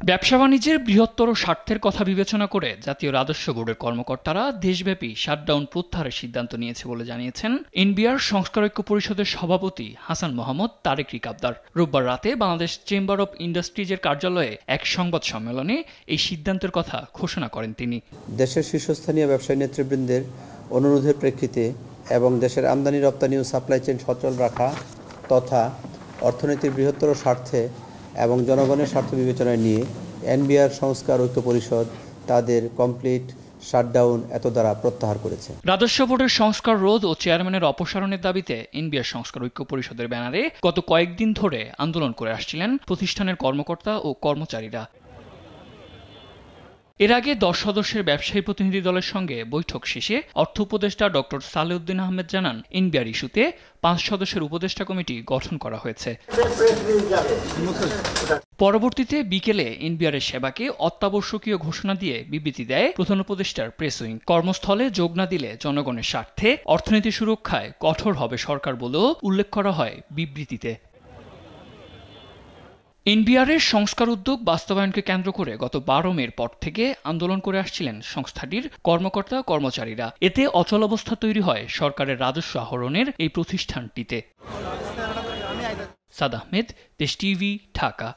ব্যবসা বাণিজ্যের বৃহত্তর স্বার্থের কথা বিবেচনা করে জাতীয় রাজস্ব বোর্ডের কর্মকর্তারা দেশব্যাপী শাটডাউন প্রত্যাহারের সিদ্ধান্ত নিয়েছে বলে জানিয়েছেন এনবিআর সংস্কার ঐক্য পরিষদের সভাপতি হাসান মোহাম্মদ তারেক রিকাবদার। রোববার রাতে বাংলাদেশ চেম্বার অব ইন্ডাস্ট্রিজের কার্যালয়ে এক সংবাদ সম্মেলনে এই সিদ্ধান্তের কথা ঘোষণা করেন তিনি। দেশের শীর্ষস্থানীয় ব্যবসায়ী নেতৃবৃন্দের অনুরোধের প্রেক্ষিতে এবং দেশের আমদানি রপ্তানি ও সাপ্লাই চেইন সচল রাখা তথা অর্থনীতির বৃহত্তর স্বার্থে এবং জনগণের স্বার্থ বিবেচনায় নিয়ে এনবিআর সংস্কার ঐক্য পরিষদ তাদের কমপ্লিট শাটডাউন এত দ্বারা প্রত্যাহার করেছে। রাজস্ব বোর্ডের সংস্কার রোধ ও চেয়ারম্যানের অপসারণের দাবিতে এনবিআর সংস্কার ঐক্য পরিষদের ব্যানারে গত কয়েকদিন ধরে আন্দোলন করে আসছিলেন প্রতিষ্ঠানের কর্মকর্তা ও কর্মচারীরা। এর আগে 10 সদস্যের ব্যবসায়ী প্রতিনিধি দলের সঙ্গে বৈঠক শেষে অর্থ উপদেষ্টা ডক্টর সালেউদ্দিন আহমেদ জানান, এনবিআর ইস্যুতে 5 সদস্যের উপদেষ্টা কমিটি গঠন করা হয়েছে। পরবর্তীতে বিকেলে এনবিআরের সেবাকে অত্যাবশ্যকীয় ঘোষণা দিয়ে বিবৃতি দেয় প্রধান উপদেষ্টার প্রেস উইং। কর্মস্থলে যোগ না দিলে জনগণের স্বার্থে অর্থনীতি সুরক্ষায় কঠোর হবে সরকার বলেও উল্লেখ করা হয় বিবৃতিতে। এনবিআরের সংস্কার উদ্যোগ বাস্তবায়নকে কেন্দ্র করে গত 12 মের পর থেকে আন্দোলন করে আসছিলেন সংস্থাটির কর্মকর্তা কর্মচারীরা। এতে অচলাবস্থা তৈরি হয় সরকারের রাজস্ব আহরণের এই প্রতিষ্ঠানটিতে। সাদ আহমেদ, দেশ টিভি, ঢাকা।